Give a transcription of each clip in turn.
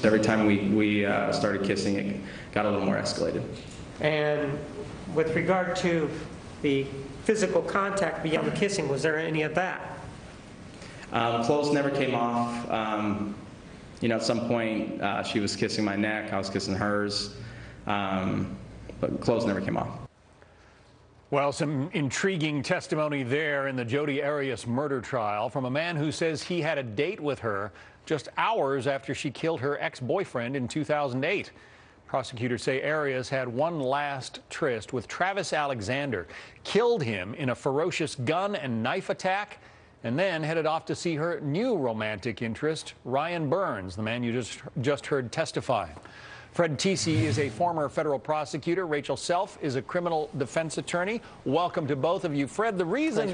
Every time we started kissing, it got a little more escalated. And with regard to the physical contact beyond the kissing, was there any of that? Clothes never came off. At some point, she was kissing my neck, I was kissing hers, but clothes never came off. Well, some intriguing testimony there in the Jodi Arias murder trial from a man who says he had a date with her just hours after she killed her ex-boyfriend in 2008. Prosecutors say Arias had one last tryst with Travis Alexander, killed him in a ferocious gun and knife attack, and then headed off to see her new romantic interest, Ryan Burns, the man you just heard testifying. Fred Tisi is a former federal prosecutor. Rachel Self is a criminal defense attorney. Welcome to both of you. Fred, the reason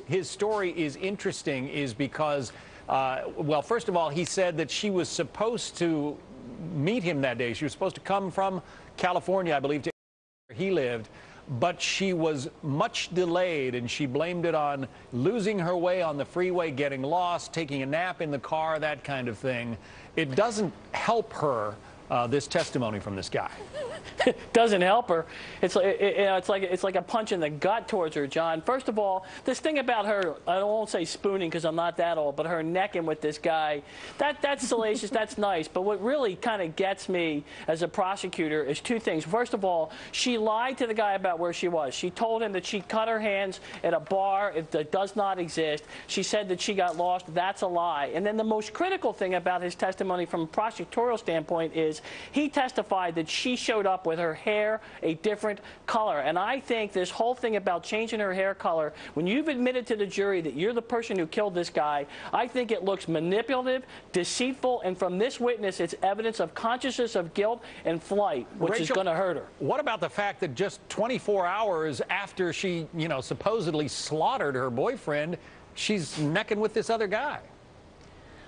his story is interesting is because, well, first of all, he said that she was supposed to meet him that day. She was supposed to come from California, I believe, to where he lived, but she was much delayed, and she blamed it on losing her way on the freeway, getting lost, taking a nap in the car, that kind of thing. It doesn't help her, this testimony from this guy. Doesn't help her. It's like a punch in the gut towards her, John. First of all, this thing about her, I won't say spooning because I'm not that old, but her necking with this guy, that's salacious, that's nice. But what really kind of gets me as a prosecutor is two things. First of all, she lied to the guy about where she was. She told him that she cut her hands at a bar that does not exist. She said that she got lost. That's a lie. And then the most critical thing about his testimony from a prosecutorial standpoint is he testified that she showed up with her hair a different color. And I think this whole thing about changing her hair color, when you've admitted to the jury that you're the person who killed this guy, I think it looks manipulative, deceitful, and from this witness, it's evidence of consciousness of guilt and flight, which is going to hurt her. What about the fact that just 24 hours after she, supposedly slaughtered her boyfriend, she's necking with this other guy?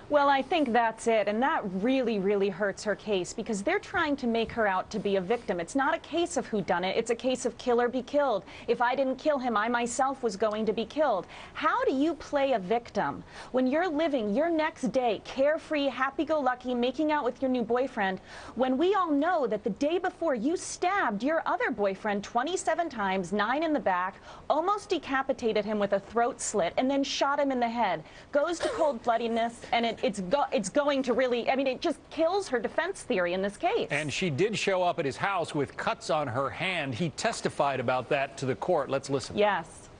Well, I think that's it, and that really, really hurts her case because they're trying to make her out to be a victim. It's not a case of who done it. It's a case of kill or be killed. If I didn't kill him, I myself was going to be killed. How do you play a victim when you're living your next day carefree, happy-go-lucky, making out with your new boyfriend, when we all know that the day before you stabbed your other boyfriend 27 times, 9 in the back, almost decapitated him with a throat slit, and then shot him in the head? Goes to cold bloodiness, and it's going to really, it just kills her defense theory in this case. And she did show up at his house with cuts on her hand. He testified about that to the court. Let's listen. Yes.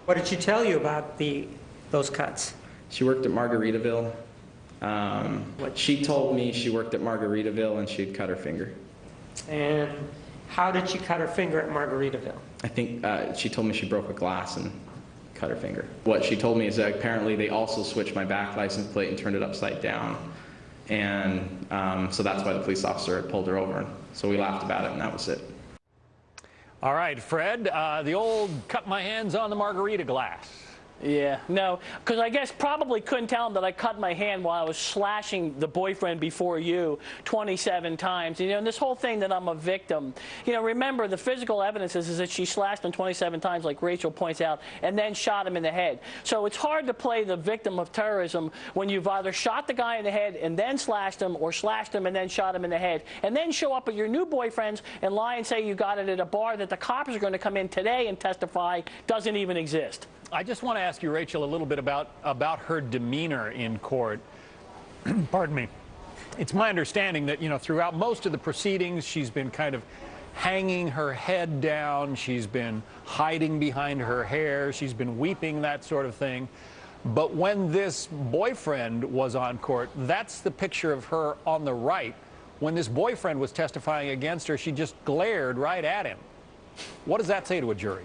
What did she tell you about those cuts? She worked at Margaritaville. She told me she worked at Margaritaville and she'd cut her finger. And how did she cut her finger at Margaritaville? I think she told me she broke a glass and cut her finger. What she told me is that apparently they also switched my back license plate and turned it upside down. And so that's why the police officer had pulled her over. So we laughed about it, and that was it. All right, Fred, the old cut my hands on the margarita glass. Yeah, no, because I guess probably couldn't tell him that I cut my hand while I was slashing the boyfriend before you 27 times. And this whole thing that I'm a victim. Remember, the physical evidence is that she slashed him 27 times, like Rachel points out, and then shot him in the head. So it's hard to play the victim of terrorism when you've either shot the guy in the head and then slashed him, or slashed him and then shot him in the head, and then show up at your new boyfriend's and lie and say you got it at a bar that the cops are going to come in today and testify doesn't even exist. I just want to ask you, Rachel, a little bit about her demeanor in court. Pardon me. It's my understanding that, throughout most of the proceedings, she's been kind of hanging her head down. She's been hiding behind her hair. She's been weeping, that sort of thing. But when this boyfriend was on court, that's the picture of her on the right. When this boyfriend was testifying against her, she just glared right at him. What does that say to a jury?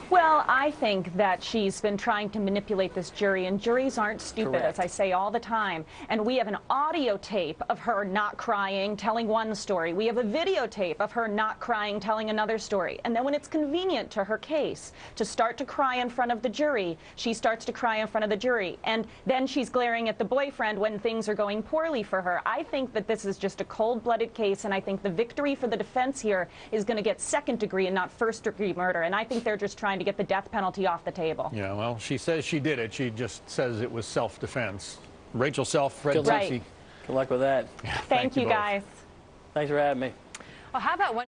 Well, I think that she's been trying to manipulate this jury, and juries aren't stupid, Correct. as I say all the time. And we have an audio tape of her not crying, telling one story. We have a videotape of her not crying, telling another story. And then when it's convenient to her case to start to cry in front of the jury, she starts to cry in front of the jury. And then she's glaring at the boyfriend when things are going poorly for her. I think that this is just a cold-blooded case, and I think the victory for the defense here is going to get second-degree and not first-degree murder. And I think they're just trying to get the death penalty off the table. Yeah, well, she says she did it. She just says it was self-defense. Rachel Self, Fred Good luck. Tucci. Good luck with that. Thank you, both. guys. Thanks for having me. Well, how about one?